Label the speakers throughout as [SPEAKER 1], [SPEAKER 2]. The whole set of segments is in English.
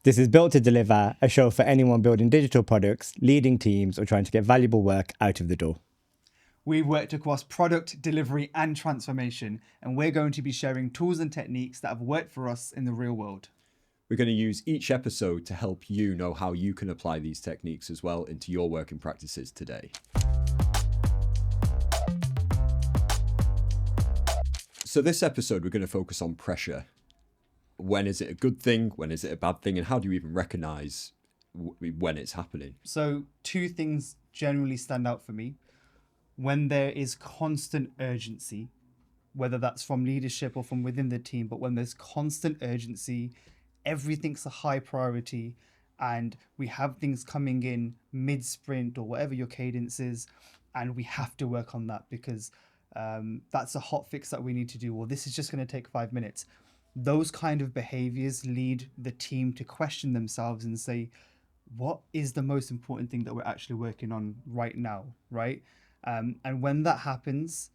[SPEAKER 1] This is built to deliver a show for anyone building digital products, leading teams, or trying to get valuable work out of the door.
[SPEAKER 2] We've worked across product, delivery, and transformation, and we're going to be sharing tools and techniques that have worked for us in the real world.
[SPEAKER 3] We're going to use each episode to help you know how you can apply these techniques as well into your working practices today. So this episode, we're going to focus on pressure. When is it a good thing? When is it a bad thing? And how do you even recognize when it's happening?
[SPEAKER 2] So 2 things generally stand out for me. When there is constant urgency, whether that's from leadership or from within the team, but when there's constant urgency, everything's a high priority, and we have things coming in mid-sprint or whatever your cadence is, and we have to work on that because that's a hot fix that we need to do, or this is just going to take 5 minutes. Those kind of behaviors lead the team to question themselves and say, what is the most important thing that we're actually working on right now, right? And when that happens,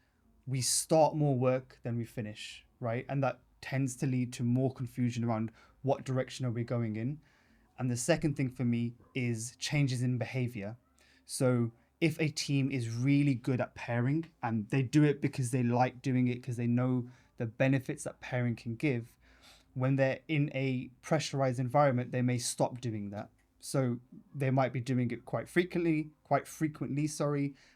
[SPEAKER 2] we start more work than we finish, right? And that tends to lead to more confusion around what direction are we going in. And the second thing for me is changes in behavior. So if a team is really good at pairing and they do it because they like doing it, because they know the benefits that pairing can give, when they're in a pressurized environment, they may stop doing that. So they might be doing it quite frequently,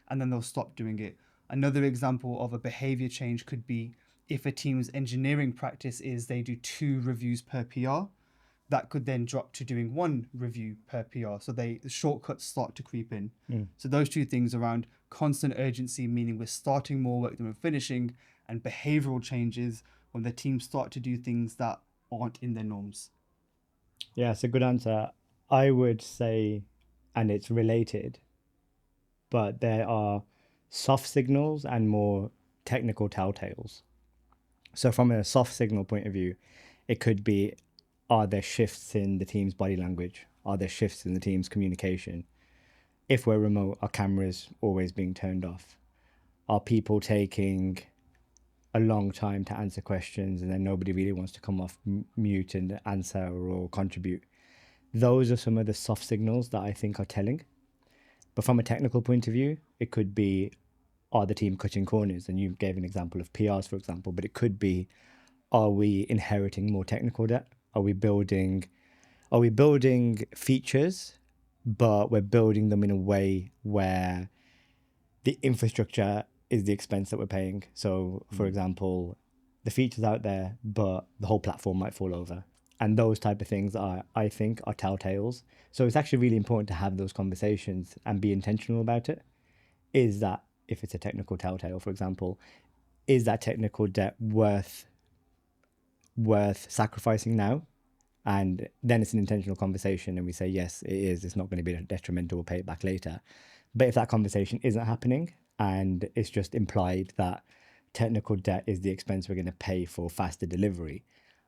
[SPEAKER 2] and then they'll stop doing it. Another example of a behavior change could be if a team's engineering practice is they do 2 reviews per PR, that could then drop to doing 1 review per PR. So the shortcuts start to creep in. So those 2 things around constant urgency, meaning we're starting more work than we're finishing, and behavioral changes when the teams start to do things that aren't in their norms.
[SPEAKER 1] Yeah, it's a good answer. I would say, and it's related, but there are soft signals and more technical telltales. So from a soft signal point of view, it could be, are there shifts in the team's body language? Are there shifts in the team's communication? If we're remote, are cameras always being turned off? Are people taking a long time to answer questions and then nobody really wants to come off mute and answer or contribute? Those are some of the soft signals that I think are telling. But from a technical point of view, it could be, are the team cutting corners? And you gave an example of PRs, for example, but it could be, are we inheriting more technical debt? Are we building features, but we're building them in a way where the infrastructure is the expense that we're paying? So, for example, the feature's out there, but the whole platform might fall over. And those type of things I think, are telltales. So it's actually really important to have those conversations and be intentional about it. Is that, if it's a technical telltale, for example, is that technical debt worth sacrificing now? And then it's an intentional conversation and we say, yes, it is. It's not going to be detrimental. We'll pay it back later. But if that conversation isn't happening and it's just implied that technical debt is the expense we're going to pay for faster delivery,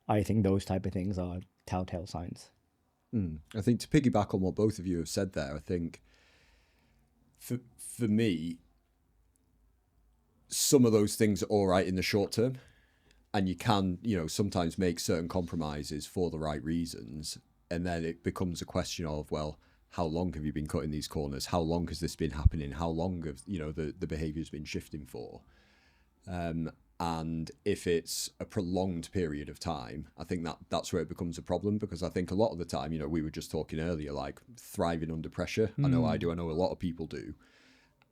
[SPEAKER 1] I think those type of things are telltale signs.
[SPEAKER 3] I think to piggyback on what both of you have said there, I think for me, some of those things are all right in the short term, and you can, sometimes make certain compromises for the right reasons. And then it becomes a question of, well, how long have you been cutting these corners? How long has this been happening? How long have, the behavior's been shifting for? And if it's a prolonged period of time, I think that's where it becomes a problem, because I think a lot of the time, we were just talking earlier, like thriving under pressure. I know I do. I know a lot of people do.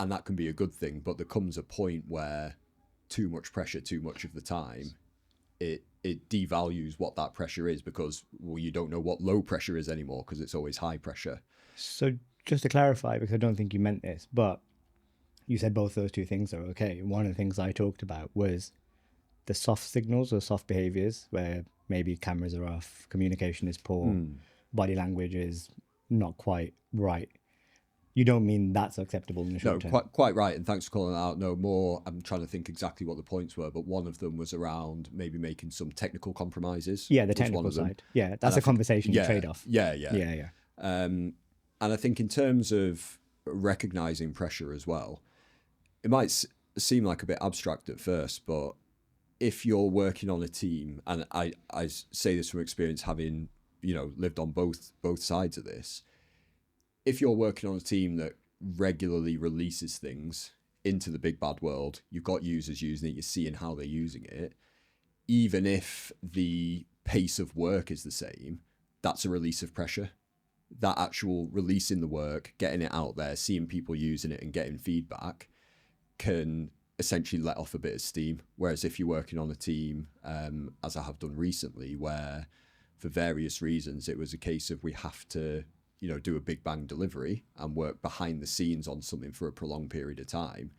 [SPEAKER 3] And that can be a good thing. But there comes a point where too much pressure, too much of the time, it devalues what that pressure is, because, well, you don't know what low pressure is anymore because it's always high pressure.
[SPEAKER 1] So just to clarify, because I don't think you meant this, but you said both those 2 things are okay. One of the things I talked about was the soft signals or soft behaviors where maybe cameras are off, communication is poor, body language is not quite right. You don't mean that's acceptable in the short term?
[SPEAKER 3] No, quite right. And thanks for calling that out. No, more, I'm trying to think exactly what the points were, but one of them was around maybe making some technical compromises.
[SPEAKER 1] Yeah, the technical side. Yeah, that's a conversation trade-off.
[SPEAKER 3] Yeah. And I think in terms of recognizing pressure as well, it might seem like a bit abstract at first, but if you're working on a team, and I say this from experience, having lived on both sides of this. If you're working on a team that regularly releases things into the big bad world, you've got users using it, you're seeing how they're using it, even if the pace of work is the same, that's a release of pressure. That actual releasing the work, getting it out there, seeing people using it and getting feedback can essentially let off a bit of steam. Whereas if you're working on a team, as I have done recently, where for various reasons it was a case of we have to do a big bang delivery and work behind the scenes on something for a prolonged period of time,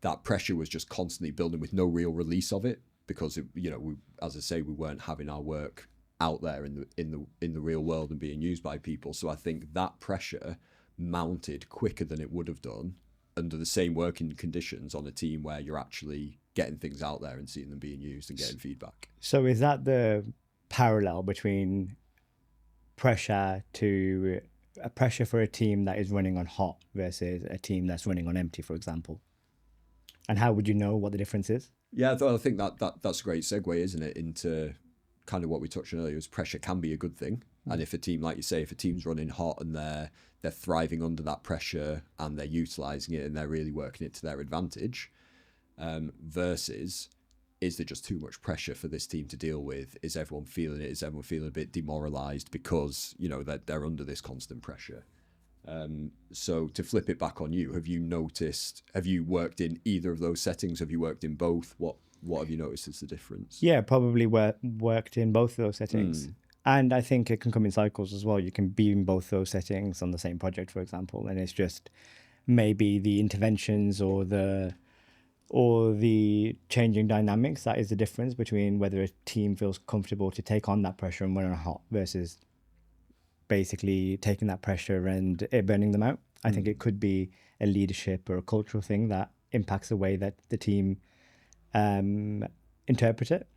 [SPEAKER 3] that pressure was just constantly building with no real release of it, because as I say, we weren't having our work out there in the real world and being used by people. So I think that pressure mounted quicker than it would have done under the same working conditions on a team where you're actually getting things out there and seeing them being used and getting feedback.
[SPEAKER 1] So is that the parallel between pressure for a team that is running on hot versus a team that's running on empty, for example? And how would you know what the difference is?
[SPEAKER 3] Yeah, I think that's a great segue, isn't it, into kind of what we touched on earlier, is pressure can be a good thing. And if a team, like you say, if a team's running hot and they're thriving under that pressure and they're utilising it and they're really working it to their advantage, versus is there just too much pressure for this team to deal with? Is everyone feeling it? Is everyone feeling a bit demoralised because, that they're under this constant pressure? So to flip it back on you, have you worked in either of those settings? Have you worked in both? What have you noticed is the difference?
[SPEAKER 1] Yeah, probably worked in both of those settings. And I think it can come in cycles as well. You can be in both those settings on the same project, for example, and it's just maybe the interventions or the changing dynamics that is the difference between whether a team feels comfortable to take on that pressure and run on hot versus basically taking that pressure and it burning them out. I think it could be a leadership or a cultural thing that impacts the way that the team interpret it.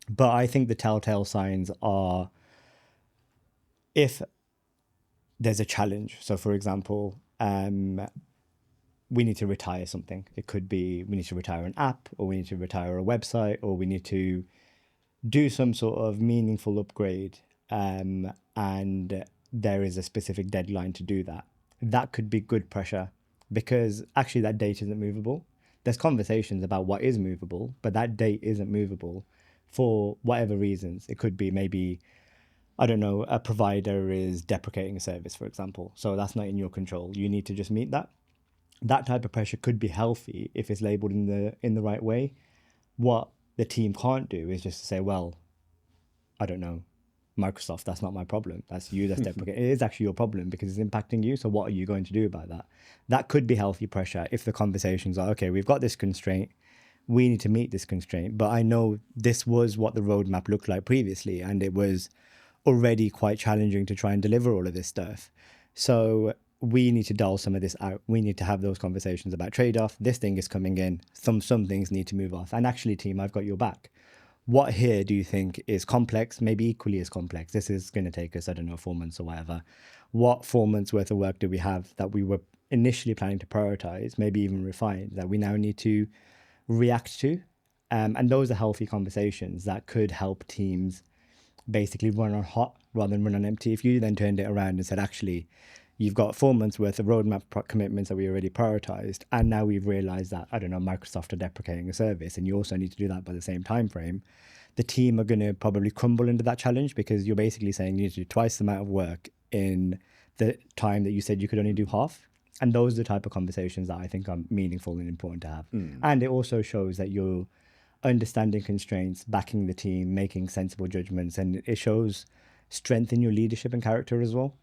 [SPEAKER 1] But I think the telltale signs are if there's a challenge. So, for example, we need to retire something. It could be we need to retire an app, or we need to retire a website, or we need to do some sort of meaningful upgrade, and there is a specific deadline to do that. That could be good pressure because actually that date isn't movable. There's conversations about what is movable, but that date isn't movable for whatever reasons. It could be maybe, I don't know, a provider is deprecating a service, for example. So that's not in your control. You need to just meet that. That type of pressure could be healthy if it's labeled in the right way. What the team can't do is just to say, well, I don't know, Microsoft, that's not my problem. That's you that's deprecating. It is actually your problem because it's impacting you. So what are you going to do about that? That could be healthy pressure if the conversations are, okay, we've got this constraint. We need to meet this constraint. But I know this was what the roadmap looked like previously, and it was already quite challenging to try and deliver all of this stuff. So we need to dull some of this out. We need to have those conversations about trade-off. This thing is coming in. Some things need to move off. And actually, team, I've got your back. What here do you think is complex, maybe equally as complex? This is going to take us, 4 months or whatever. What 4 months worth of work do we have that we were initially planning to prioritize, maybe even refine, that we now need to react to? And those are healthy conversations that could help teams basically run on hot rather than run on empty. If you then turned it around and said, actually, you've got 4 months worth of roadmap commitments that we already prioritized, and now we've realized that, Microsoft are deprecating a service, and you also need to do that by the same time frame. The team are going to probably crumble into that challenge because you're basically saying you need to do twice the amount of work in the time that you said you could only do half. And those are the type of conversations that I think are meaningful and important to have. And it also shows that you're understanding constraints, backing the team, making sensible judgments, and it shows strength in your leadership and character as well.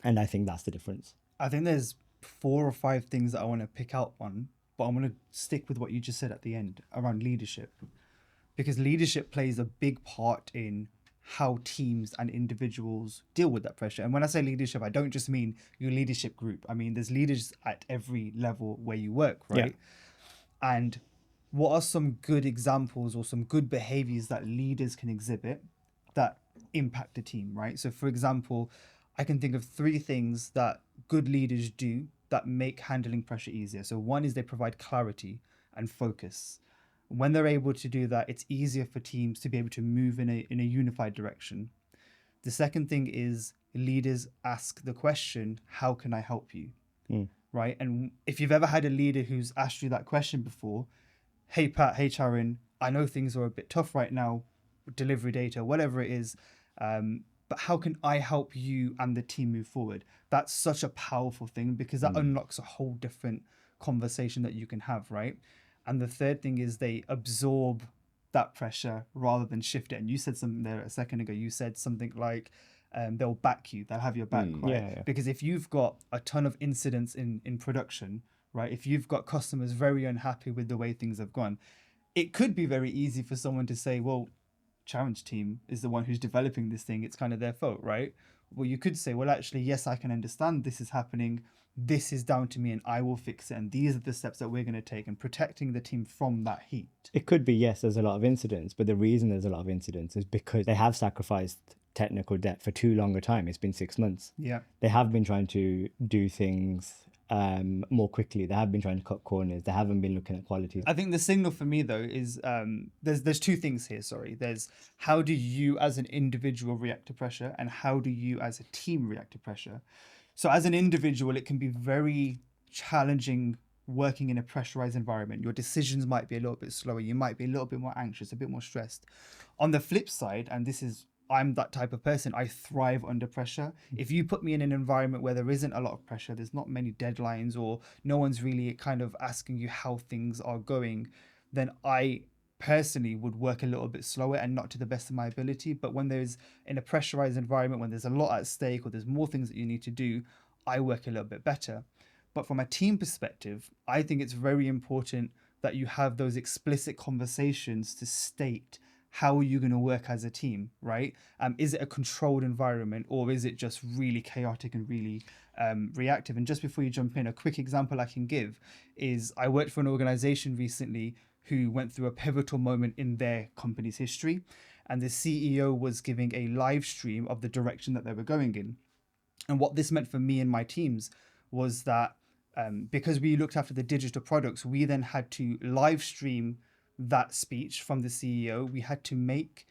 [SPEAKER 1] And I think that's the difference.
[SPEAKER 2] I think there's 4 or 5 things that I want to pick out on, but I'm going to stick with what you just said at the end around leadership. Because leadership plays a big part in how teams and individuals deal with that pressure. And when I say leadership, I don't just mean your leadership group. I mean, there's leaders at every level where you work, right? Yeah. And what are some good examples or some good behaviors that leaders can exhibit that impact the team, right? So for example, I can think of 3 things that good leaders do that make handling pressure easier. So one is they provide clarity and focus. When they're able to do that, it's easier for teams to be able to move in a unified direction. The second thing is leaders ask the question, how can I help you? Right? And if you've ever had a leader who's asked you that question before, hey Pat, hey Charan, I know things are a bit tough right now, delivery data, whatever it is, but how can I help you and the team move forward? That's such a powerful thing, because that unlocks a whole different conversation that you can have, right? And the third thing is they absorb that pressure rather than shift it. And you said something there a second ago. You said something like, they'll back you, they'll have your back, right?
[SPEAKER 1] Yeah.
[SPEAKER 2] Because if you've got a ton of incidents in production, right? If you've got customers very unhappy with the way things have gone, it could be very easy for someone to say, well, Charan's team is the one who's developing this thing. It's kind of their fault, right? Well, you could say, well, actually, yes, I can understand this is happening. This is down to me and I will fix it. And these are the steps that we're going to take, and protecting the team from that heat.
[SPEAKER 1] It could be, yes, there's a lot of incidents, but the reason there's a lot of incidents is because they have sacrificed technical debt for too long a time. It's been 6 months.
[SPEAKER 2] Yeah.
[SPEAKER 1] They have been trying to do things more quickly. They have been trying to cut corners. They haven't been looking at quality.
[SPEAKER 2] I think the signal for me though is there's two things here. Sorry, there's how do you as an individual react to pressure, and how do you as a team react to pressure. So as an individual, it can be very challenging working in a pressurized environment. Your decisions might be a little bit slower. You might be a little bit more anxious, a bit more stressed. On the flip side, and this is, I'm that type of person, I thrive under pressure. If you put me in an environment where there isn't a lot of pressure, there's not many deadlines, or no one's really kind of asking you how things are going, then I personally would work a little bit slower and not to the best of my ability. But when there's in a pressurized environment, when there's a lot at stake or there's more things that you need to do, I work a little bit better. But from a team perspective, I think it's very important that you have those explicit conversations to state how are you going to work as a team, right? Is it a controlled environment, or is it just really chaotic and really reactive? And just before you jump in, a quick example I can give is I worked for an organization recently who went through a pivotal moment in their company's history, and the CEO was giving a live stream of the direction that they were going in. And what this meant for me and my teams was that because we looked after the digital products, we then had to live stream that speech from the CEO. We had to make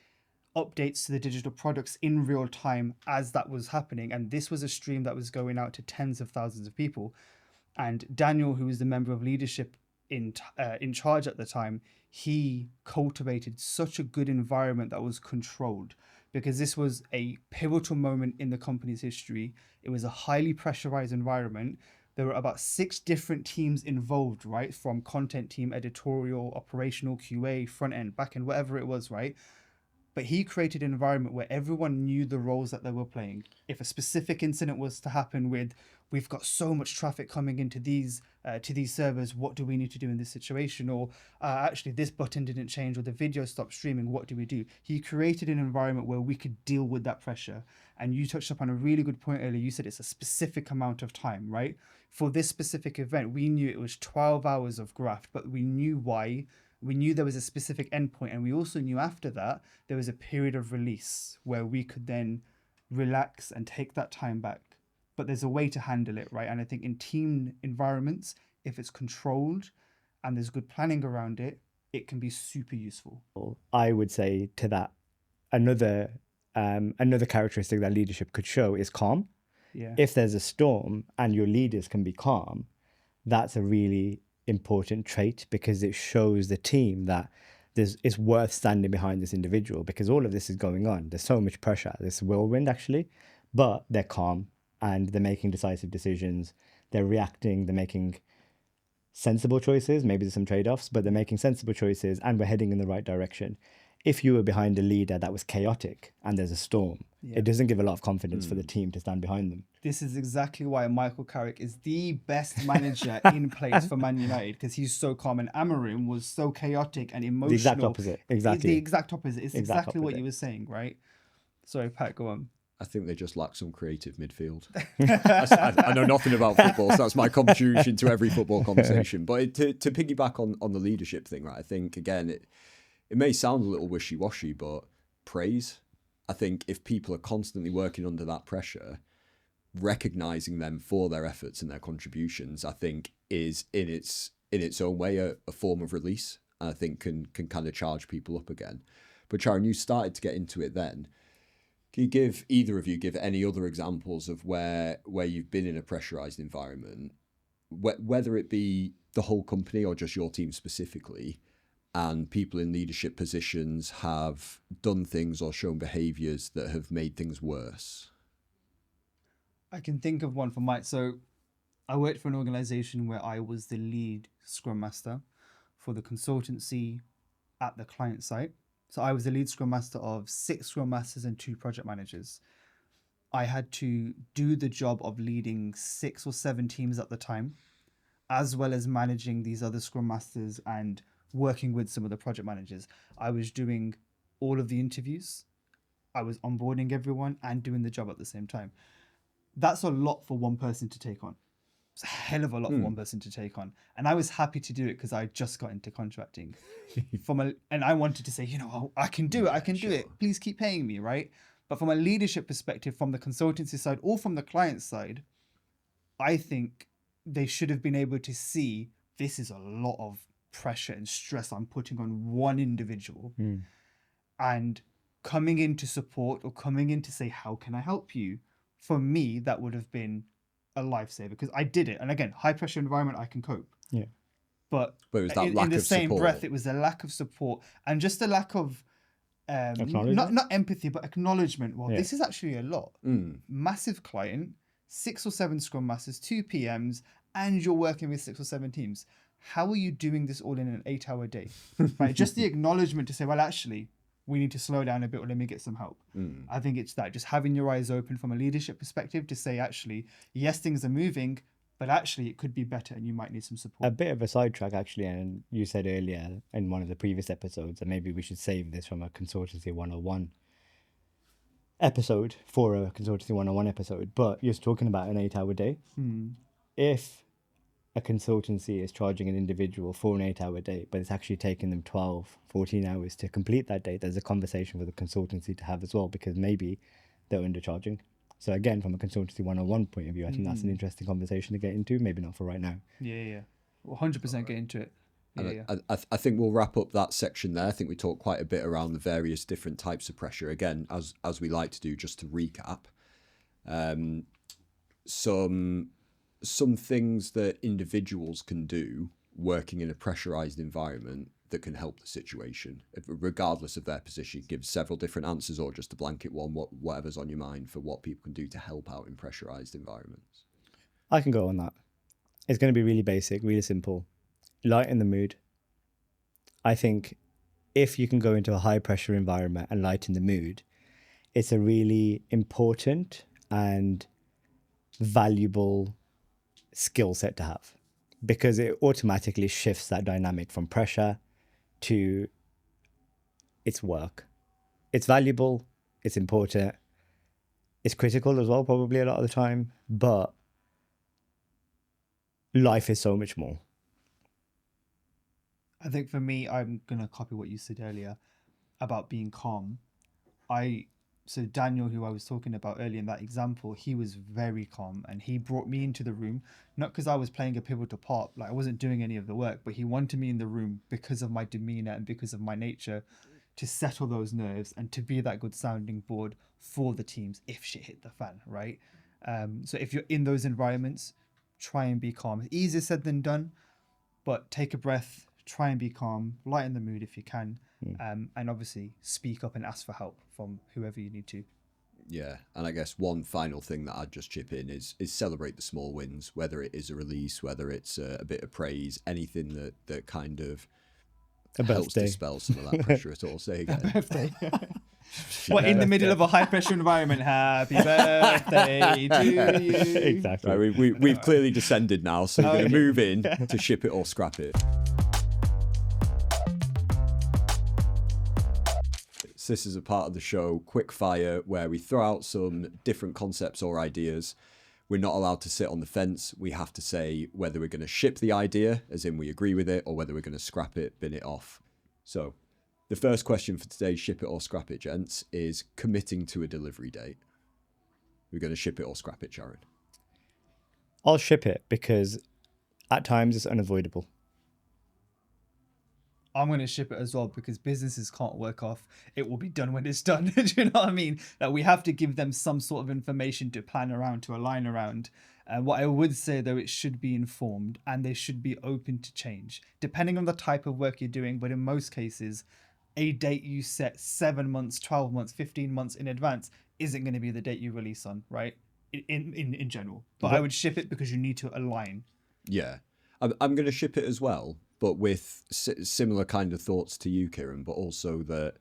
[SPEAKER 2] updates to the digital products in real time as that was happening. And this was a stream that was going out to tens of thousands of people. And Daniel, who was the member of leadership in charge at the time, he cultivated such a good environment that was controlled, because this was a pivotal moment in the company's history. It was a highly pressurized environment. There were about 6 different teams involved, right? From content team, editorial, operational, QA, front end, back end, whatever it was, right? But he created an environment where everyone knew the roles that they were playing. If a specific incident was to happen with, we've got so much traffic coming into these servers, what do we need to do in this situation? Or actually this button didn't change, or the video stopped streaming, what do we do? He created an environment where we could deal with that pressure. And you touched upon a really good point earlier. You said it's a specific amount of time, right? For this specific event, we knew it was 12 hours of graft, but we knew why. We knew there was a specific endpoint, and we also knew after that there was a period of release where we could then relax and take that time back. But there's a way to handle it, right? And I think in team environments, if it's controlled and there's good planning around it, it can be super useful.
[SPEAKER 1] I would say to that, another characteristic that leadership could show is calm.
[SPEAKER 2] Yeah.
[SPEAKER 1] If there's a storm and your leaders can be calm, that's a really important trait, because it shows the team that it's worth standing behind this individual, because all of this is going on. There's so much pressure. There's whirlwind actually, but they're calm and they're making decisive decisions. They're reacting. They're making sensible choices. Maybe there's some trade-offs, but they're making sensible choices, and we're heading in the right direction. If you were behind a leader that was chaotic and there's a storm, it doesn't give a lot of confidence for the team to stand behind them.
[SPEAKER 2] This is exactly why Michael Carrick is the best manager in place for Man United, because he's so calm, and Amarim was so chaotic and emotional.
[SPEAKER 1] The exact opposite. Exactly.
[SPEAKER 2] The exact opposite. It's exactly what
[SPEAKER 1] opposite.
[SPEAKER 2] you were saying, right? Sorry, Pat, go on.
[SPEAKER 3] I think they just lack some creative midfield. I know nothing about football, so that's my contribution to every football conversation. But to piggyback on the leadership thing, right? I think, again, it may sound a little wishy-washy, but praise. I think if people are constantly working under that pressure, recognizing them for their efforts and their contributions, I think is in its own way a form of release, and I think can kind of charge people up again. But Charan, you started to get into it then. Can you give either of you give any other examples of where you've been in a pressurized environment, whether it be the whole company or just your team specifically, and people in leadership positions have done things or shown behaviors that have made things worse?
[SPEAKER 2] I can think of one for Mike. So I worked for an organization where I was the lead Scrum Master for the consultancy at the client site. So I was the lead Scrum Master of 6 Scrum Masters and 2 project managers. I had to do the job of leading 6 or 7 teams at the time, as well as managing these other Scrum Masters and working with some of the project managers. I was doing all of the interviews, I was onboarding everyone and doing the job at the same time. That's a lot for one person to take on. It's a hell of a lot for one person to take on. And I was happy to do it because I just got into contracting. And I wanted to say, I can do it. I can do it. Please keep paying me, right? But from a leadership perspective, from the consultancy side or from the client side, I think they should have been able to see this is a lot of pressure and stress I'm putting on one individual. And coming in to support or coming in to say, how can I help you? For me, that would have been a lifesaver because I did it. And again, high pressure environment, I can cope.
[SPEAKER 1] Yeah.
[SPEAKER 2] But
[SPEAKER 3] it was that lack
[SPEAKER 2] in the
[SPEAKER 3] of
[SPEAKER 2] same
[SPEAKER 3] support.
[SPEAKER 2] breath, it was a lack of support and just a lack of not empathy, but acknowledgement. Well, this is actually a lot. Massive client, 6 or 7 Scrum Masters, 2 PMs, and you're working with 6 or 7 teams. How are you doing this all in an 8-hour day? Right? Just the acknowledgement to say, well, actually, we need to slow down a bit or let me get some help. I think it's that, just having your eyes open from a leadership perspective to say, actually, yes, things are moving, but actually it could be better and you might need some support.
[SPEAKER 1] A bit of a sidetrack, actually, and you said earlier in one of the previous episodes, and maybe we should save this from a Consultancy 101 episode for a Consultancy 101 episode, but you're talking about an 8-hour day. If a consultancy is charging an individual for an 8-hour day, but it's actually taking them 12, 14 hours to complete that day, there's a conversation for the consultancy to have as well, because maybe they're undercharging. So again, from a Consultancy 101 point of view, I think that's an interesting conversation to get into, maybe not for right now.
[SPEAKER 2] Yeah. 100% get into it.
[SPEAKER 3] I think we'll wrap up that section there. I think we talked quite a bit around the various different types of pressure. Again, as we like to do, just to recap, some things that individuals can do working in a pressurized environment that can help the situation, regardless of their position. Give several different answers or just a blanket one, whatever's on your mind for what people can do to help out in pressurized environments.
[SPEAKER 1] I can go on that. It's going to be really basic, really simple. Lighten the mood. I think if you can go into a high pressure environment and lighten the mood, it's a really important and valuable skill set to have, because it automatically shifts that dynamic from pressure to it's work. It's valuable, it's important, it's critical as well, probably a lot of the time, but life is so much more.
[SPEAKER 2] I think for me, I'm going to copy what you said earlier about being calm. So Daniel, who I was talking about earlier in that example, he was very calm and he brought me into the room, not because I was playing a pivotal part, like I wasn't doing any of the work, but he wanted me in the room because of my demeanor and because of my nature to settle those nerves and to be that good sounding board for the teams if shit hit the fan, right? So if you're in those environments, try and be calm. Easier said than done, but take a breath, try and be calm, lighten the mood if you can. And obviously speak up and ask for help from whoever you need to.
[SPEAKER 3] Yeah, and I guess one final thing that I'd just chip in is celebrate the small wins, whether it is a release, whether it's a bit of praise, anything that kind of helps dispel some of that pressure at all. Say again.
[SPEAKER 2] A birthday. What, in the middle of a high pressure environment? Happy birthday to you.
[SPEAKER 1] Exactly.
[SPEAKER 3] Right, we've clearly descended now, so we're going to move in to ship it or scrap it. This is a part of the show, quick fire, where we throw out some different concepts or ideas. We're not allowed to sit on the fence. We have to say whether we're going to ship the idea, as in we agree with it, or whether we're going to scrap it, bin it off. So the first question for today's ship it or scrap it, gents, is committing to a delivery date. We're going to ship it or scrap it, Charan?
[SPEAKER 1] I'll ship it because at times it's unavoidable.
[SPEAKER 2] I'm going to ship it as well, because businesses can't work off it will be done when it's done. Do you know what I mean? That we have to give them some sort of information to plan around, to align around. What I would say, though, it should be informed and they should be open to change, depending on the type of work you're doing. But in most cases, a date you set 7 months, 12 months, 15 months in advance isn't going to be the date you release on, right? In general. But I would ship it because you need to align.
[SPEAKER 3] Yeah. I'm going to ship it as well, but with similar kind of thoughts to you, Kiran, but also that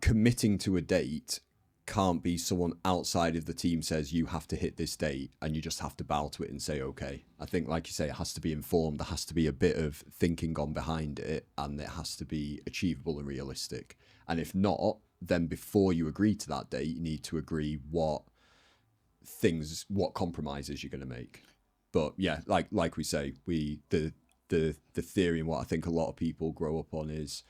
[SPEAKER 3] committing to a date can't be someone outside of the team says you have to hit this date and you just have to bow to it and say, okay. I think, like you say, it has to be informed. There has to be a bit of thinking gone behind it, and it has to be achievable and realistic. And if not, then before you agree to that date, you need to agree what compromises you're going to make. But yeah, like we say, the theory and what I think a lot of people grow up on is,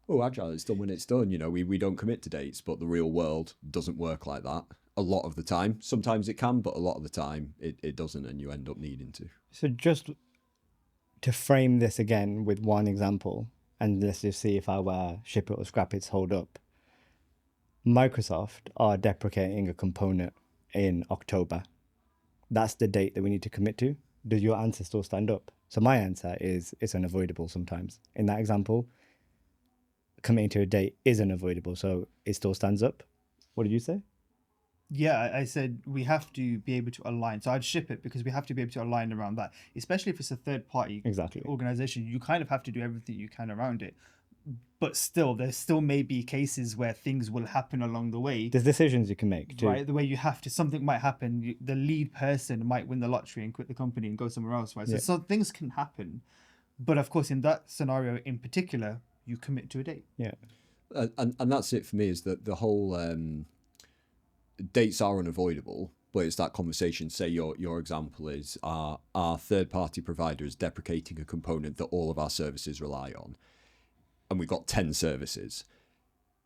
[SPEAKER 3] oh, agile, it's done when it's done. You know, we don't commit to dates, but the real world doesn't work like that a lot of the time. Sometimes it can, but a lot of the time it doesn't, and you end up needing to.
[SPEAKER 1] So just to frame this again with one example, and let's just see if our ship it or scrap it's hold up. Microsoft are deprecating a component in October. That's the date that we need to commit to. Does your answer still stand up? So my answer is it's unavoidable sometimes. In that example, committing to a date is unavoidable, so it still stands up. What did you say?
[SPEAKER 2] Yeah, I said we have to be able to align. So I'd ship it because we have to be able to align around that, especially if it's a third party organization. You kind of have to do everything you can around it. But still, there still may be cases where things will happen along the way.
[SPEAKER 1] There's decisions you can make too.
[SPEAKER 2] Right, the way you have to, something might happen. The lead person might win the lottery and quit the company and go somewhere else, right? So things can happen. But of course, in that scenario in particular, you commit to a date.
[SPEAKER 1] Yeah.
[SPEAKER 3] And that's it for me, is that the whole dates are unavoidable, but it's that conversation. Say your example is our third-party provider is deprecating a component that all of our services rely on, and we've got 10 services.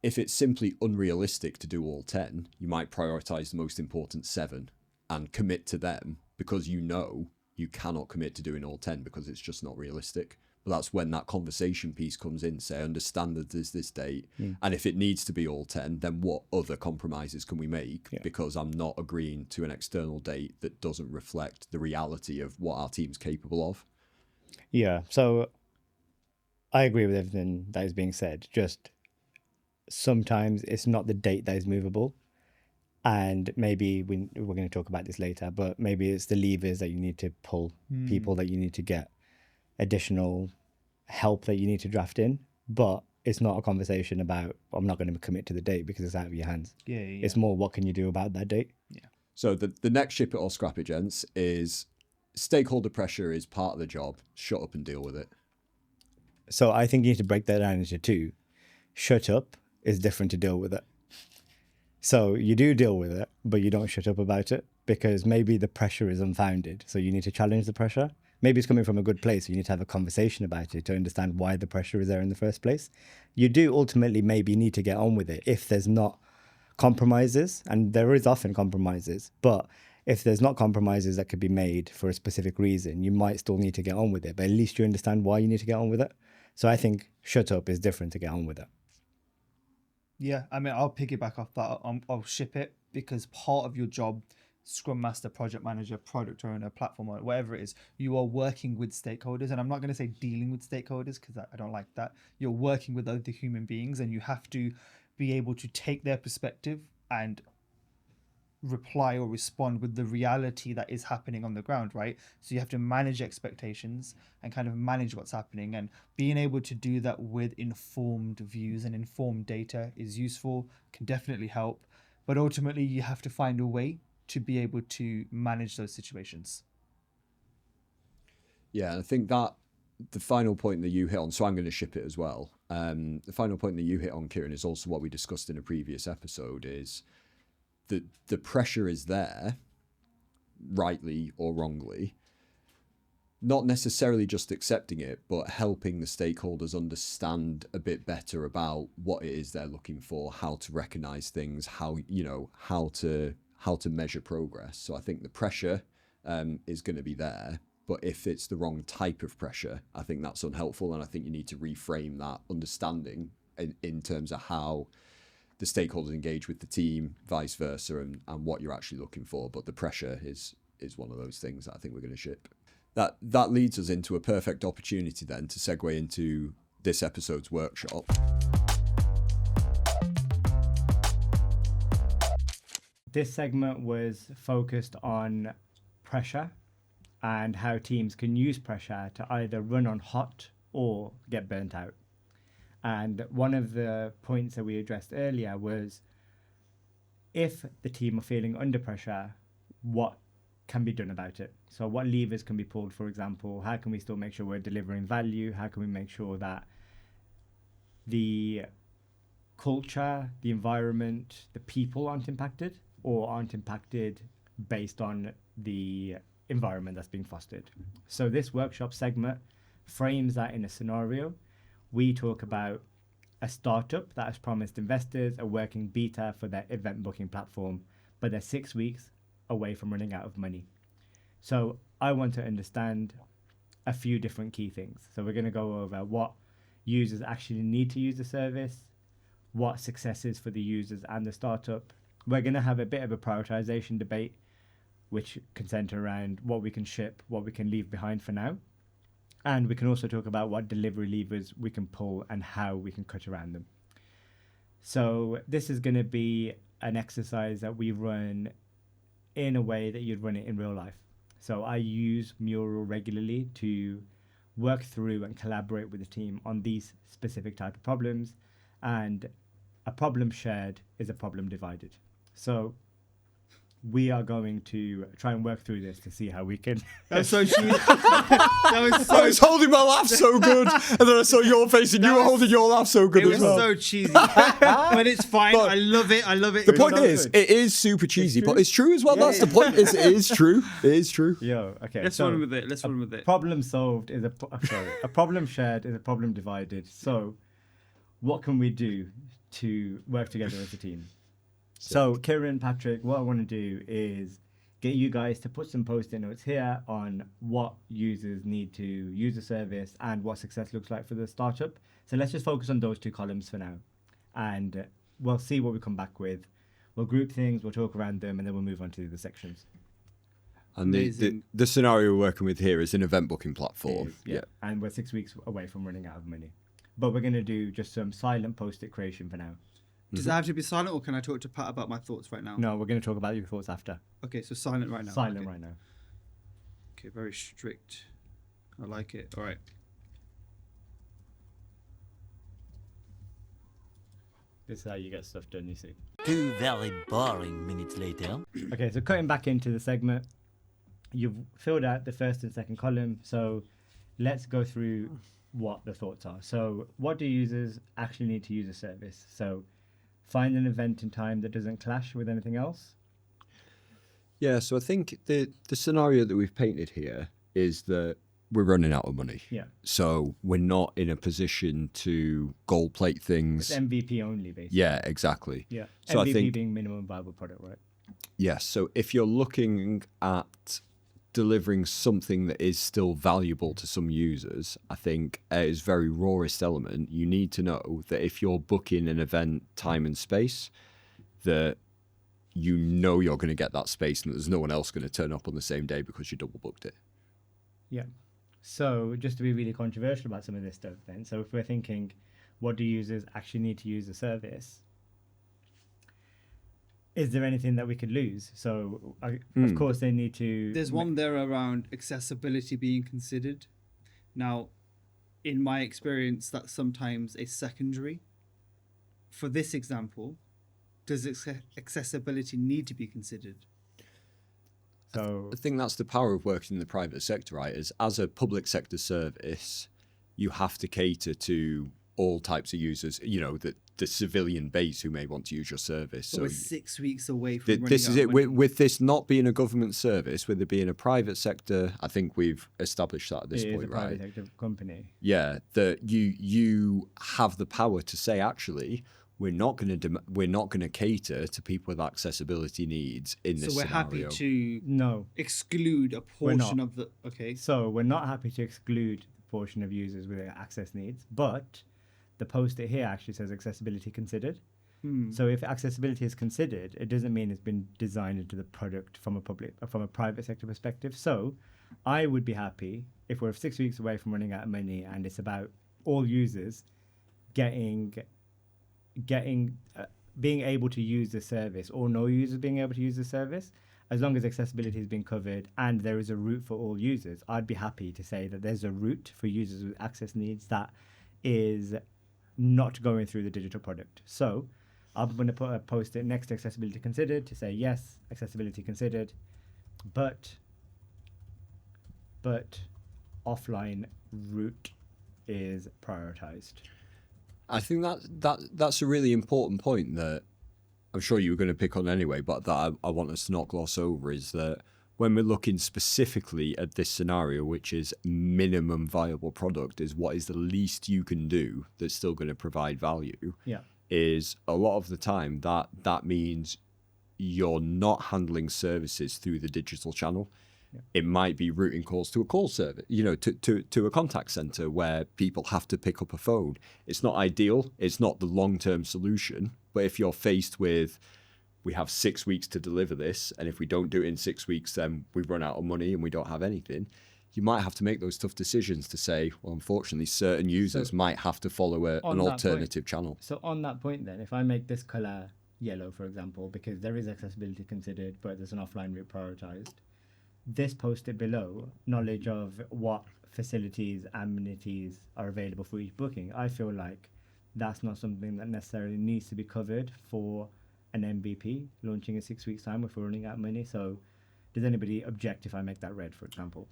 [SPEAKER 3] If it's simply unrealistic to do all 10, you might prioritize the most important 7 and commit to them, because you know you cannot commit to doing all 10 because it's just not realistic. But that's when that conversation piece comes in. Say, understand that there's this date, and if it needs to be all 10, then what other compromises can we make? Yeah. Because I'm not agreeing to an external date that doesn't reflect the reality of what our team's capable of.
[SPEAKER 1] Yeah, so I agree with everything that is being said. Just sometimes it's not the date that is movable. And maybe we're going to talk about this later, but maybe it's the levers that you need to pull, people that you need to get, additional help that you need to draft in. But it's not a conversation about, I'm not going to commit to the date because it's out of your hands.
[SPEAKER 2] Yeah.
[SPEAKER 1] It's more, what can you do about that date?
[SPEAKER 2] Yeah.
[SPEAKER 3] So the next ship it or scrap it, gents, is stakeholder pressure is part of the job. Shut up and deal with it.
[SPEAKER 1] So I think you need to break that down into two. Shut up is different to deal with it. So you do deal with it, but you don't shut up about it, because maybe the pressure is unfounded. So you need to challenge the pressure. Maybe it's coming from a good place. So you need to have a conversation about it to understand why the pressure is there in the first place. You do ultimately maybe need to get on with it if there's not compromises, and there is often compromises, but if there's not compromises that could be made for a specific reason, you might still need to get on with it, but at least you understand why you need to get on with it. So I think shut up is different to get on with it.
[SPEAKER 2] Yeah, I mean, I'll piggyback off that. I'll ship it, because part of your job, Scrum Master, Project Manager, Product Owner, Platform Owner, whatever it is, you are working with stakeholders. And I'm not going to say dealing with stakeholders, because I don't like that. You're working with other human beings, and you have to be able to take their perspective and reply or respond with the reality that is happening on the ground, right? So you have to manage expectations and kind of manage what's happening, and being able to do that with informed views and informed data is useful, can definitely help, but ultimately you have to find a way to be able to manage those situations.
[SPEAKER 3] Yeah, I think that the final point that you hit on, so I'm going to ship it as well. The final point that you hit on, Kiran, is also what we discussed in a previous episode, is the pressure is there, rightly or wrongly, not necessarily just accepting it, but helping the stakeholders understand a bit better about what it is they're looking for, how to recognize things, how to measure progress. So I think the pressure is going to be there, But if it's the wrong type of pressure, I think that's unhelpful. And I think you need to reframe that understanding in terms of how the stakeholders engage with the team, vice versa, and what you're actually looking for. But the pressure is one of those things that I think we're going to ship. That leads us into a perfect opportunity then to segue into this episode's workshop.
[SPEAKER 1] This segment was focused on pressure and how teams can use pressure to either run on hot or get burnt out. And one of the points that we addressed earlier was, if the team are feeling under pressure, what can be done about it? So what levers can be pulled, for example? How can we still make sure we're delivering value? How can we make sure that the culture, the environment, the people aren't impacted, or aren't impacted based on the environment that's being fostered? So this workshop segment frames that in a scenario. We talk about a startup that has promised investors a working beta for their event booking platform, but they're 6 weeks away from running out of money. So I want to understand a few different key things. So we're going to go over what users actually need to use the service, what success is for the users and the startup. We're going to have a bit of a prioritization debate, which can center around what we can ship, what we can leave behind for now. And we can also talk about what delivery levers we can pull and how we can cut around them. So this is going to be an exercise that we run in a way that you'd run it in real life. So I use Mural regularly to work through and collaborate with the team on these specific type of problems. And a problem shared is a problem divided. So we are going to try and work through this to see how we can.
[SPEAKER 2] That's so cheesy. I
[SPEAKER 3] was holding my laugh so good, and then I saw your face, and you were holding your laugh so good
[SPEAKER 2] It
[SPEAKER 3] as
[SPEAKER 2] was
[SPEAKER 3] well.
[SPEAKER 2] so cheesy, but it's fine.
[SPEAKER 3] But
[SPEAKER 2] I love it.
[SPEAKER 3] The point is, it is super cheesy, but it's true as well. That's the point. It is true. It is true.
[SPEAKER 1] Yo, okay.
[SPEAKER 2] Let's run with it. Let's run with it.
[SPEAKER 1] Problem solved is a problem shared is a problem divided. So, what can we do to work together as a team? So, Kiran, Patrick, what I want to do is get you guys to put some post-it notes here on what users need to use the service and what success looks like for the startup. So let's just focus on those two columns for now, and we'll see what we come back with. We'll group things, we'll talk around them, and then we'll move on to the sections.
[SPEAKER 3] And the scenario we're working with here is an event booking platform.
[SPEAKER 1] Yeah. And we're 6 weeks away from running out of money. But we're going to do just some silent post-it creation for now.
[SPEAKER 2] Does it have to be silent, or can I talk to Pat about my thoughts right now?
[SPEAKER 1] No, we're going to talk about your thoughts after.
[SPEAKER 2] Okay, so silent right now.
[SPEAKER 1] Silent
[SPEAKER 2] okay.
[SPEAKER 1] right now.
[SPEAKER 2] Okay, very strict. I like it. All right.
[SPEAKER 1] This is how you get stuff done, you see.
[SPEAKER 4] 2 very boring minutes later.
[SPEAKER 1] Okay, so cutting back into the segment, you've filled out the first and second column. So let's go through what the thoughts are. So what do users actually need to use a service? So find an event in time that doesn't clash with anything else.
[SPEAKER 3] Yeah, so I think the scenario that we've painted here is that we're running out of money.
[SPEAKER 1] Yeah.
[SPEAKER 3] So we're not in a position to gold plate things.
[SPEAKER 1] It's MVP only, basically.
[SPEAKER 3] Yeah, exactly.
[SPEAKER 1] Yeah.
[SPEAKER 3] So
[SPEAKER 1] MVP
[SPEAKER 3] I think,
[SPEAKER 1] being minimum viable product, right?
[SPEAKER 3] yes. So if you're looking at delivering something that is still valuable to some users, I think at its very rawest element, you need to know that if you're booking an event time and space, that you know you're going to get that space and there's no one else going to turn up on the same day because you double booked it.
[SPEAKER 1] Yeah. So just to be really controversial about some of this stuff then, so if we're thinking, what do users actually need to use the service? Is there anything that we could lose? So, of course, they need to...
[SPEAKER 2] There's one there around accessibility being considered. Now, in my experience, that's sometimes a secondary. For this example, does accessibility need to be considered?
[SPEAKER 1] So
[SPEAKER 3] I think that's the power of working in the private sector, right? As a public sector service, you have to cater to all types of users, you know, the civilian base who may want to use your service.
[SPEAKER 2] So
[SPEAKER 3] so
[SPEAKER 2] we're 6 weeks away from running
[SPEAKER 3] this is
[SPEAKER 2] out
[SPEAKER 3] it.
[SPEAKER 2] of money.
[SPEAKER 3] With this not being a government service, with it being a private sector, I think we've established that at this
[SPEAKER 1] it is
[SPEAKER 3] point,
[SPEAKER 1] a private
[SPEAKER 3] right?
[SPEAKER 1] sector company.
[SPEAKER 3] Yeah, that you have the power to say, actually, we're not going to cater to people with accessibility needs in this
[SPEAKER 2] So we're happy
[SPEAKER 3] scenario.
[SPEAKER 2] to
[SPEAKER 1] No.
[SPEAKER 2] exclude a
[SPEAKER 1] We're not.
[SPEAKER 2] portion of the. Okay.
[SPEAKER 1] So we're not happy to exclude the portion of users with access needs, but the post-it here actually says accessibility considered. So if accessibility is considered, it doesn't mean it's been designed into the product from a private sector perspective. So I would be happy if we're 6 weeks away from running out of money and it's about all users being able to use the service, or no users being able to use the service. As long as accessibility has been covered and there is a route for all users, I'd be happy to say that there's a route for users with access needs that is not going through the digital product. So I'm going to put a post-it next to accessibility considered to say, yes, accessibility considered, but offline route is prioritized.
[SPEAKER 3] I think that's a really important point that I'm sure you were going to pick on anyway, but that I want us to not gloss over, is that when we're looking specifically at this scenario, which is minimum viable product, is what is the least you can do that's still going to provide value.
[SPEAKER 1] Yeah.
[SPEAKER 3] Is a lot of the time that means you're not handling services through the digital channel. Yeah. It might be routing calls to a call service, to a contact center where people have to pick up a phone. It's not ideal. It's not the long-term solution. But if you're faced with, we have 6 weeks to deliver this, and if we don't do it in 6 weeks, then we run out of money and we don't have anything, you might have to make those tough decisions to say, well, unfortunately, certain users might have to follow an alternative channel.
[SPEAKER 1] So on that point then, if I make this color yellow, for example, because there is accessibility considered, but there's an offline route prioritized, this post-it below, knowledge of what facilities, amenities are available for each booking, I feel like that's not something that necessarily needs to be covered for an MVP launching in 6 weeks' time if we're running out of money. So does anybody object if I make that red, for example?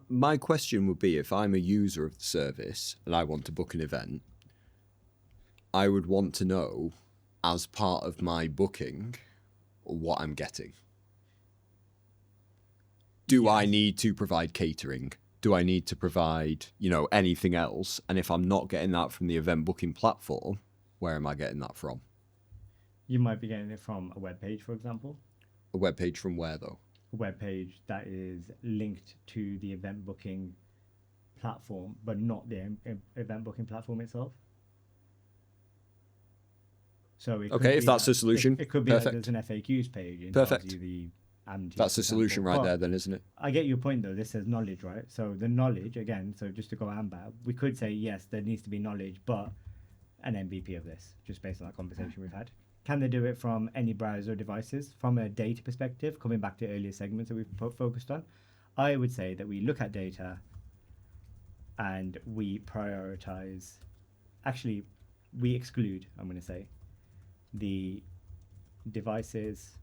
[SPEAKER 3] My question would be, if I'm a user of the service and I want to book an event, I would want to know, as part of my booking, what I'm getting. Do I need to provide catering? Do I need to provide, anything else? And if I'm not getting that from the event booking platform, where am I getting that from?
[SPEAKER 1] You might be getting it from a web page, for example.
[SPEAKER 3] A web page from where, though?
[SPEAKER 1] A web page that is linked to the event booking platform, but not the event booking platform itself. So
[SPEAKER 3] if that's the solution,
[SPEAKER 1] it could be
[SPEAKER 3] perfect.
[SPEAKER 1] Like there's an FAQs page. And
[SPEAKER 3] Perfect.
[SPEAKER 1] tells you the
[SPEAKER 3] that's the solution right there, then, isn't it?
[SPEAKER 1] I get your point, though. This says knowledge, right? So the knowledge, again, so just to go Amber, we could say, yes, there needs to be knowledge, but an MVP of this, just based on that conversation we've had. Can they do it from any browser devices? From a data perspective, coming back to earlier segments that we've focused on, I would say that we look at data and we prioritize. Actually, we exclude, I'm going to say, the devices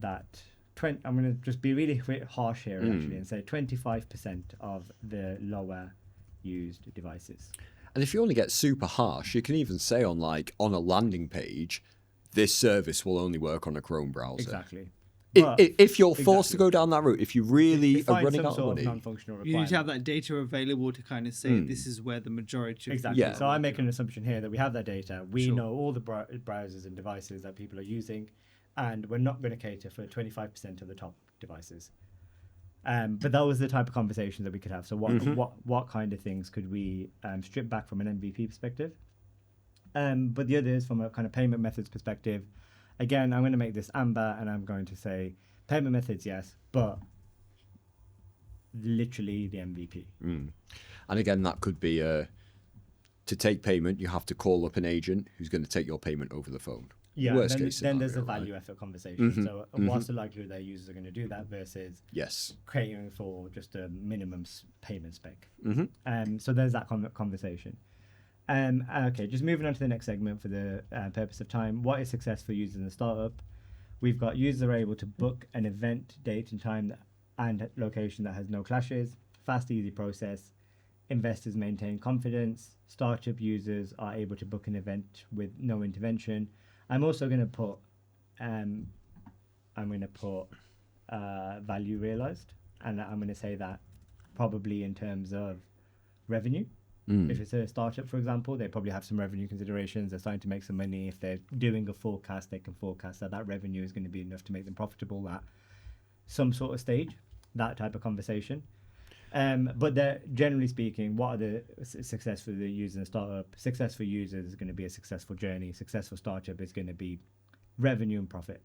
[SPEAKER 1] that I'm going to just be really harsh here actually and say 25% of the lower used devices.
[SPEAKER 3] And if you want to get super harsh, you can even say on a landing page, this service will only work on a Chrome browser.
[SPEAKER 1] Exactly.
[SPEAKER 3] If you're forced to go down that route, if you really are running out of money,
[SPEAKER 2] you need to have that data available to kind of say this is where the majority of
[SPEAKER 1] exactly. So I make an assumption here that we have that data. We know all the browsers and devices that people are using, and we're not going to cater for 25% of the top devices. But that was the type of conversation that we could have. So what kind of things could we strip back from an MVP perspective? But the other is from a kind of payment methods perspective. Again, I'm going to make this amber and I'm going to say payment methods, yes, but literally the MVP.
[SPEAKER 3] And again, that could be to take payment, you have to call up an agent who's going to take your payment over the phone.
[SPEAKER 1] Yeah,
[SPEAKER 3] Worst case scenario,
[SPEAKER 1] then there's a value effort conversation. So what's the likelihood that users are going to do that versus creating for just a minimum payment spec? So there's that conversation. Okay, just moving on to the next segment for the purpose of time. What is success for users in a startup? We've got users are able to book an event, date and time and location that has no clashes. Fast, easy process. Investors maintain confidence. Startup users are able to book an event with no intervention. I'm also going to put value realized, and I'm going to say that probably in terms of revenue. If it's a startup, for example, they probably have some revenue considerations. They're starting to make some money. If they're doing a forecast, they can forecast that that revenue is going to be enough to make them profitable at some sort of stage, that type of conversation. But they're, generally speaking, what are the success for the user in a startup? Success for users is going to be a successful journey. Successful startup is going to be revenue and profit.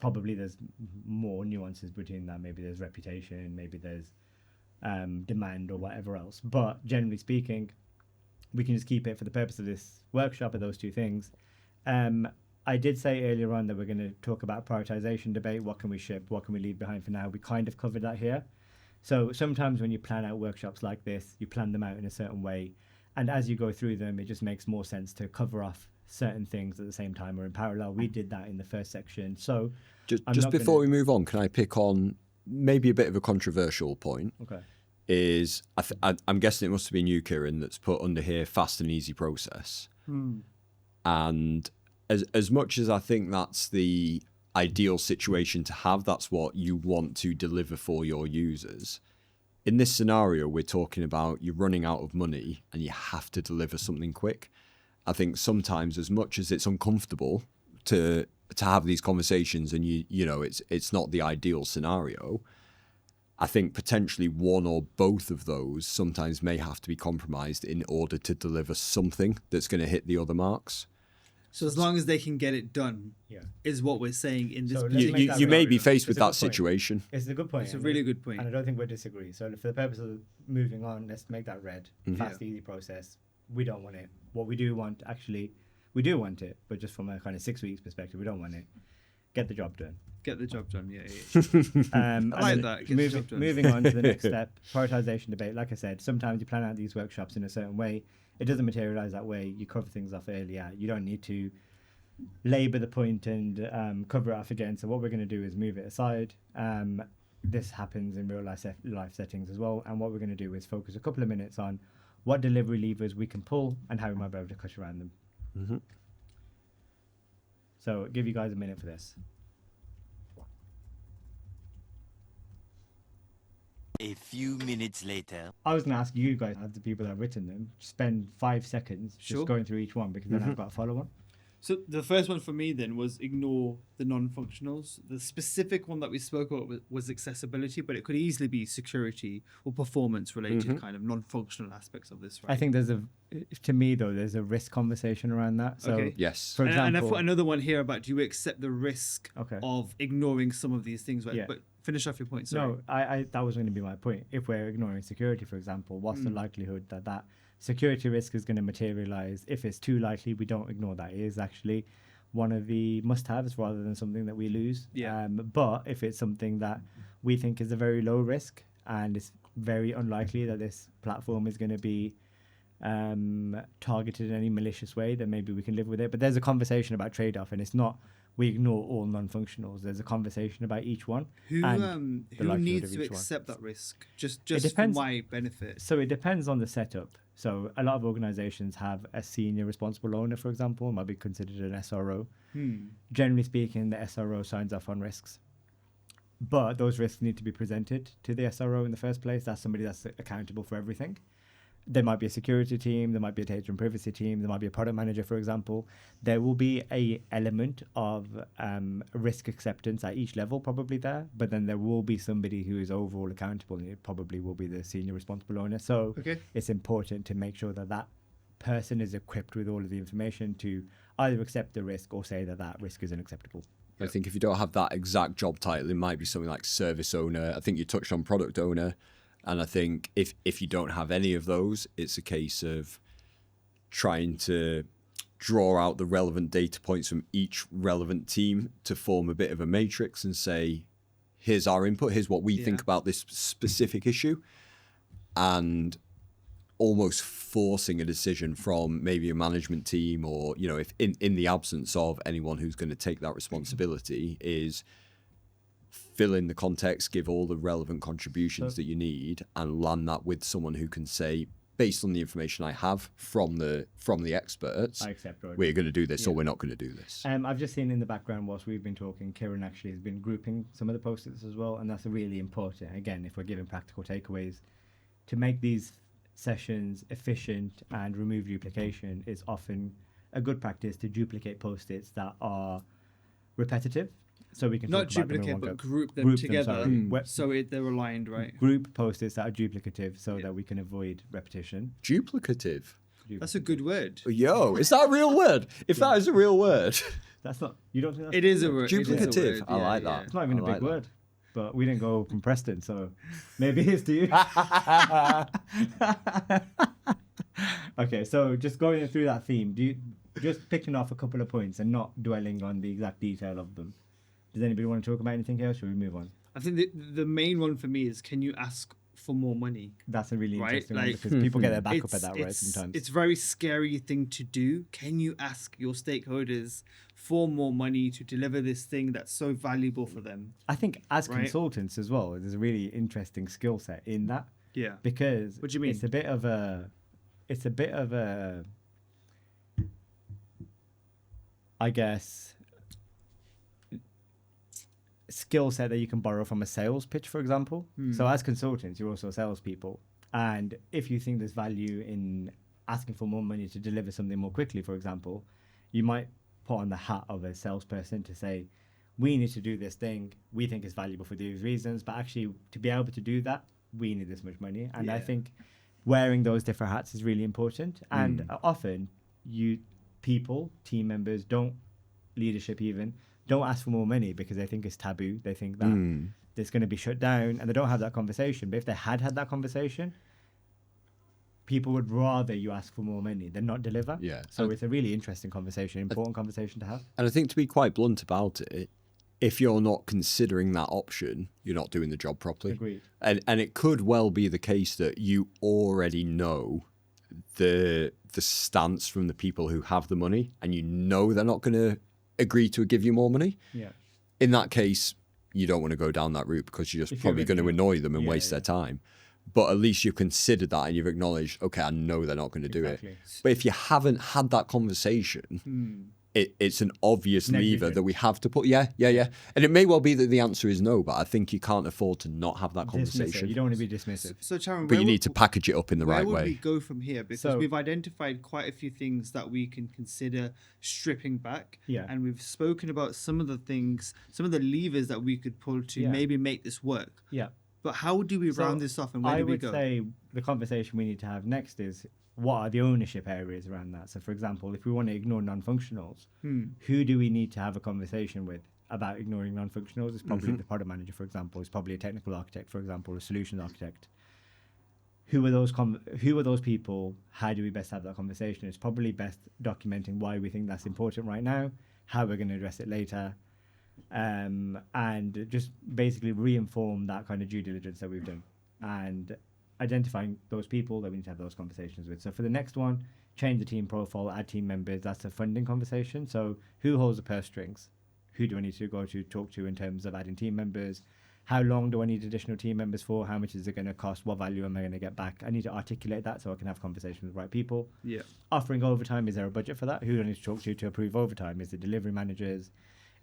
[SPEAKER 1] Probably there's more nuances between that. Maybe there's reputation, maybe there's demand or whatever else. But generally speaking, we can just keep it for the purpose of this workshop at those two things. I did say earlier on that we're going to talk about prioritization debate. What can we ship? What can we leave behind for now? We kind of covered that here. So sometimes when you plan out workshops like this, you plan them out in a certain way. And as you go through them, it just makes more sense to cover off certain things at the same time or in parallel. We did that in the first section. So
[SPEAKER 3] just before we move on, can I pick on maybe a bit of a controversial point?
[SPEAKER 1] Okay.
[SPEAKER 3] Is I'm guessing it must have been you, Kiran, that's put under here fast and easy process. And as much as I think that's the ideal situation to have, that's what you want to deliver for your users. In this scenario, we're talking about you're running out of money and you have to deliver something quick. I think sometimes, as much as it's uncomfortable to have these conversations, and you know it's not the ideal scenario, I think potentially one or both of those sometimes may have to be compromised in order to deliver something that's going to hit the other marks.
[SPEAKER 5] So as long as they can get it done, is what we're saying in this.
[SPEAKER 1] So let's make that
[SPEAKER 3] You may be
[SPEAKER 1] scenario.
[SPEAKER 3] faced with
[SPEAKER 1] It's a
[SPEAKER 3] that
[SPEAKER 1] good point.
[SPEAKER 3] situation.
[SPEAKER 1] It's a good point.
[SPEAKER 5] It's a really good point.
[SPEAKER 1] And I don't think we'll disagree. So for the purpose of moving on, let's make that red. Fast, easy process. We don't want it. What we do want, actually, we do want it, but just from a kind of 6 weeks perspective, we don't want it. Get the job done.
[SPEAKER 5] Get the job done. Yeah.
[SPEAKER 1] I
[SPEAKER 5] like that. Get the job done.
[SPEAKER 1] Moving on to the next step, prioritization debate. Like I said, sometimes you plan out these workshops in a certain way. It doesn't materialize that way. You cover things off earlier. You don't need to labor the point and cover it off again. So what we're going to do is move it aside. This happens in real life settings as well. And what we're going to do is focus a couple of minutes on what delivery levers we can pull and how we might be able to cut around them. So I'll give you guys a minute for this.
[SPEAKER 4] A few minutes later.
[SPEAKER 1] I was going to ask you guys, as the people that have written them, spend 5 seconds
[SPEAKER 5] Sure.
[SPEAKER 1] just going through each one, because then I've got to follow one.
[SPEAKER 5] So the first one for me then was ignore the non-functionals. The specific one that we spoke about was accessibility, but it could easily be security or performance related kind of non-functional aspects of this, right?
[SPEAKER 1] I think to me though, there's a risk conversation around that. So
[SPEAKER 5] Okay.
[SPEAKER 3] Yes.
[SPEAKER 1] for example,
[SPEAKER 5] and I've got another one here about, do you accept the risk
[SPEAKER 1] Okay.
[SPEAKER 5] of ignoring some of these things? Right?
[SPEAKER 1] Yeah.
[SPEAKER 5] But finish off your point. Sorry.
[SPEAKER 1] no, I that was going to be my point. If we're ignoring security, for example, what's the likelihood that security risk is going to materialize? If it's too likely, we don't ignore that. It is actually one of the must-haves rather than something that we lose.
[SPEAKER 5] Yeah.
[SPEAKER 1] But if it's something that we think is a very low risk and it's very unlikely that this platform is going to be targeted in any malicious way, then maybe we can live with it. But there's a conversation about trade-off, and it's not we ignore all non-functionals. There's a conversation about each one.
[SPEAKER 5] Who
[SPEAKER 1] and the likelihood
[SPEAKER 5] needs
[SPEAKER 1] of
[SPEAKER 5] to
[SPEAKER 1] each one.
[SPEAKER 5] accept that risk? Just for
[SPEAKER 1] depends.
[SPEAKER 5] my benefit.
[SPEAKER 1] So it depends on the setup. So a lot of organizations have a senior responsible owner, for example, might be considered an SRO. Generally speaking, the SRO signs off on risks. But those risks need to be presented to the SRO in the first place. That's somebody that's accountable for everything. There might be a security team, there might be a data and privacy team, there might be a product manager, for example. There will be a element of risk acceptance at each level probably there, but then there will be somebody who is overall accountable, and it probably will be the senior responsible owner. So it's important to make sure that that person is equipped with all of the information to either accept the risk or say that that risk is unacceptable.
[SPEAKER 3] I think if you don't have that exact job title, it might be something like service owner. I think you touched on product owner. And I think if you don't have any of those, it's a case of trying to draw out the relevant data points from each relevant team to form a bit of a matrix and say, here's our input, here's what we think about this specific issue. And almost forcing a decision from maybe a management team, or, you know, if in the absence of anyone who's going to take that responsibility, is fill in the context, give all the relevant contributions that you need, and land that with someone who can say, based on the information I have from the experts,
[SPEAKER 1] I accept.
[SPEAKER 3] we're going to do this or we're not going to do this.
[SPEAKER 1] I've just seen in the background whilst we've been talking, Kiran actually has been grouping some of the post-its as well, and that's really important. Again, if we're giving practical takeaways, to make these sessions efficient and remove duplication, it's often a good practice to duplicate post-its that are repetitive, so we can
[SPEAKER 5] Not
[SPEAKER 1] talk about them in
[SPEAKER 5] duplicate,
[SPEAKER 1] one
[SPEAKER 5] but
[SPEAKER 1] go.
[SPEAKER 5] group them
[SPEAKER 1] Group
[SPEAKER 5] together
[SPEAKER 1] sorry.
[SPEAKER 5] so they're aligned, right?
[SPEAKER 1] Group post-its that are duplicative so that we can avoid repetition.
[SPEAKER 3] Duplicative.
[SPEAKER 5] That's a good word.
[SPEAKER 3] Yo, is that a real word? If that is a real word.
[SPEAKER 1] That's not, you don't think that's
[SPEAKER 5] It is a word.
[SPEAKER 3] Duplicative.
[SPEAKER 5] It is a word,
[SPEAKER 3] I like that.
[SPEAKER 1] It's not even
[SPEAKER 3] I
[SPEAKER 1] a big
[SPEAKER 3] like that.
[SPEAKER 1] word, but we didn't go from Preston, so maybe it's to you. Okay, so just going through that theme, just picking off a couple of points and not dwelling on the exact detail of them. Does anybody want to talk about anything else, or should we move on?
[SPEAKER 5] I think the main one for me is, can you ask for more money?
[SPEAKER 1] That's a really
[SPEAKER 5] Right,
[SPEAKER 1] interesting one
[SPEAKER 5] like-
[SPEAKER 1] because people get their back up at that, right? Sometimes.
[SPEAKER 5] It's very scary thing to do. Can you ask your stakeholders for more money to deliver this thing that's so valuable for them?
[SPEAKER 1] I think as
[SPEAKER 5] Right.
[SPEAKER 1] consultants as well, there's a really interesting skill set in that
[SPEAKER 5] Yeah.
[SPEAKER 1] because
[SPEAKER 5] What do you mean?
[SPEAKER 1] it's a bit of a I guess skill set that you can borrow from a sales pitch, for example. So as consultants, you're also salespeople, and if you think there's value in asking for more money to deliver something more quickly, for example, you might put on the hat of a salesperson to say, we need to do this thing, we think it's valuable for these reasons, but actually to be able to do that, we need this much money. And I
[SPEAKER 5] Yeah.
[SPEAKER 1] think wearing those different hats is really important. And often team members leadership even, don't ask for more money because they think it's taboo. They think that it's going to be shut down, and they don't have that conversation. But if they had that conversation, people would rather you ask for more money than not deliver.
[SPEAKER 3] Yeah.
[SPEAKER 1] So it's a really interesting conversation, important conversation to have.
[SPEAKER 3] And I think, to be quite blunt about it, if you're not considering that option, you're not doing the job properly.
[SPEAKER 1] Agreed.
[SPEAKER 3] And it could well be the case that you already know the stance from the people who have the money, and you know they're not going to agree to give you more money.
[SPEAKER 1] Yeah.
[SPEAKER 3] In that case, you don't want to go down that route because you're
[SPEAKER 1] If
[SPEAKER 3] just
[SPEAKER 1] you're
[SPEAKER 3] probably going to
[SPEAKER 1] already-
[SPEAKER 3] annoy them and
[SPEAKER 1] Yeah,
[SPEAKER 3] waste
[SPEAKER 1] yeah.
[SPEAKER 3] their time. But at least you've considered that and you've acknowledged, okay, I know they're not going to do
[SPEAKER 1] Exactly.
[SPEAKER 3] it. But if you haven't had that conversation, it's an obvious lever
[SPEAKER 1] Negligent.
[SPEAKER 3] that we have to put. Yeah. And it may well be that the answer is no, but I think you can't afford to not have that
[SPEAKER 1] Dismiss it.
[SPEAKER 3] conversation.
[SPEAKER 1] You don't want to be dismissive.
[SPEAKER 5] So Charan,
[SPEAKER 3] But you need to package it up in the
[SPEAKER 5] where
[SPEAKER 3] right
[SPEAKER 5] would we
[SPEAKER 3] way.
[SPEAKER 5] go from here? Because
[SPEAKER 1] So-
[SPEAKER 5] we've identified quite a few things that we can consider stripping back.
[SPEAKER 1] Yeah.
[SPEAKER 5] And we've spoken about some of the things, some of the levers that we could pull to
[SPEAKER 1] Yeah.
[SPEAKER 5] maybe make this work.
[SPEAKER 1] Yeah.
[SPEAKER 5] But how do we
[SPEAKER 1] So
[SPEAKER 5] round this off, and where
[SPEAKER 1] I
[SPEAKER 5] do we
[SPEAKER 1] would
[SPEAKER 5] go?
[SPEAKER 1] say the conversation we need to have next is what are the ownership areas around that. So, for example, if we want to ignore non-functionals, who do we need to have a conversation with about ignoring non-functionals? It's probably the product manager, for example. It's probably a technical architect, for example, a solutions architect. Who are those people? How do we best have that conversation? It's probably best documenting why we think that's important right now, how we're going to address it later, and just basically re-inform that kind of due diligence that we've done, and identifying those people that we need to have those conversations with. So for the next one, change the team profile, add team members. That's a funding conversation. So who holds the purse strings? Who do I need to go to talk to in terms of adding team members? How long do I need additional team members for? How much is it going to cost? What value am I going to get back? I need to articulate that so I can have conversations with the right people.
[SPEAKER 5] Yeah.
[SPEAKER 1] Offering overtime, is there a budget for that? Who do I need to talk to approve overtime? Is it delivery managers?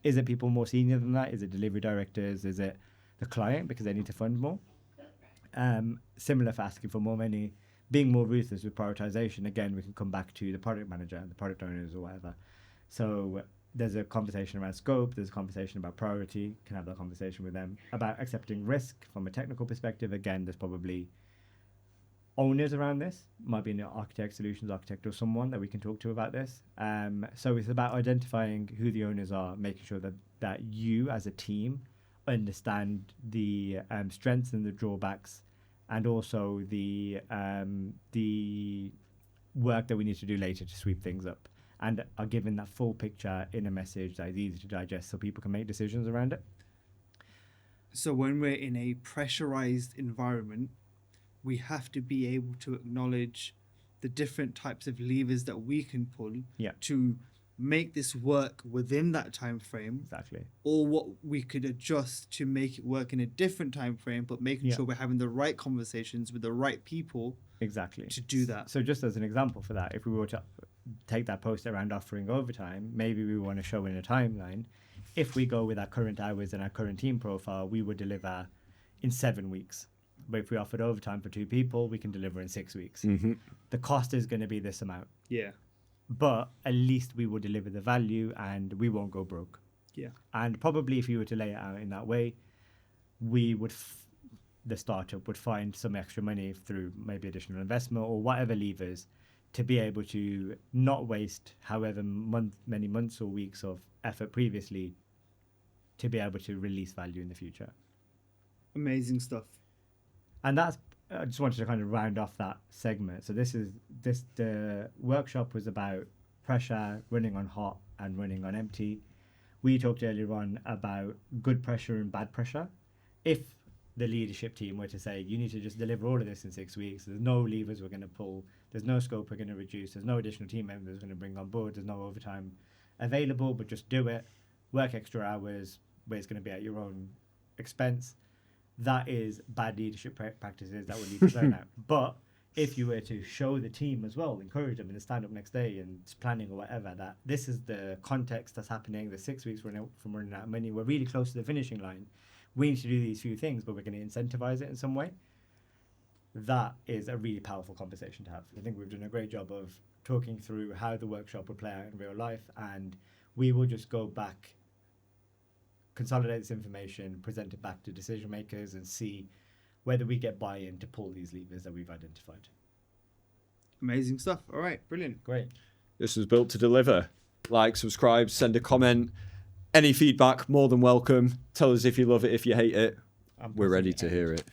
[SPEAKER 1] Is it people more senior than that? Is it delivery directors? Is it the client because they need to fund more? Similar for asking for more money, being more ruthless with prioritization. Again, we can come back to the product manager and the product owners or whatever. So there's a conversation around scope. There's a conversation about priority. Can have that conversation with them about accepting risk from a technical perspective. Again, there's probably owners around this. Might be an architect, solutions architect, or someone that we can talk to about this. So it's about identifying who the owners are, making sure that you as a team understand the strengths and the drawbacks, and also the work that we need to do later to sweep things up, and are given that full picture in a message that is easy to digest so people can make decisions around it.
[SPEAKER 5] So when we're in a pressurized environment, we have to be able to acknowledge the different types of levers that we can pull
[SPEAKER 1] Yeah.
[SPEAKER 5] to make this work within that time frame,
[SPEAKER 1] Exactly.
[SPEAKER 5] or what we could adjust to make it work in a different time frame, but making
[SPEAKER 1] Yeah.
[SPEAKER 5] sure we're having the right conversations with the right people
[SPEAKER 1] Exactly.
[SPEAKER 5] to do that.
[SPEAKER 1] So just as an example for that, if we were to take that post around offering overtime, maybe we want to show in a timeline, if we go with our current hours and our current team profile, we would deliver in 7 weeks. but if we offered overtime for 2 people, we can deliver in 6 weeks.
[SPEAKER 3] Mm-hmm.
[SPEAKER 1] The cost is going to be this amount,
[SPEAKER 5] Yeah.
[SPEAKER 1] but at least we will deliver the value and we won't go broke.
[SPEAKER 5] Yeah.
[SPEAKER 1] And probably if you were to lay it out in that way, we would, the startup would find some extra money through maybe additional investment or whatever levers to be able to not waste however many months or weeks of effort previously to be able to release value in the future.
[SPEAKER 5] Amazing stuff.
[SPEAKER 1] And that's, I just wanted to kind of round off that segment. So the workshop was about pressure, running on hot and running on empty. We talked earlier on about good pressure and bad pressure. If the leadership team were to say, you need to just deliver all of this in 6 weeks, there's no levers we're going to pull, there's no scope we're going to reduce, there's no additional team members we're going to bring on board, there's no overtime available, but just do it, work extra hours where it's going to be at your own expense. That is bad leadership practices that will lead to burnout. But if you were to show the team as well, encourage them in the stand-up next day and planning or whatever, that this is the context that's happening, the 6 weeks from running out of money, we're really close to the finishing line, we need to do these few things, but we're going to incentivize it in some way. That is a really powerful conversation to have. I think we've done a great job of talking through how the workshop would play out in real life, and we will just go back, consolidate this information, present it back to decision makers and see whether we get buy-in to pull these levers that we've identified.
[SPEAKER 5] Amazing stuff. All right, brilliant.
[SPEAKER 1] Great.
[SPEAKER 3] This was built to deliver. Like, subscribe, send a comment. Any feedback, more than welcome. Tell us if you love it, if you hate it. We're ready to hear it.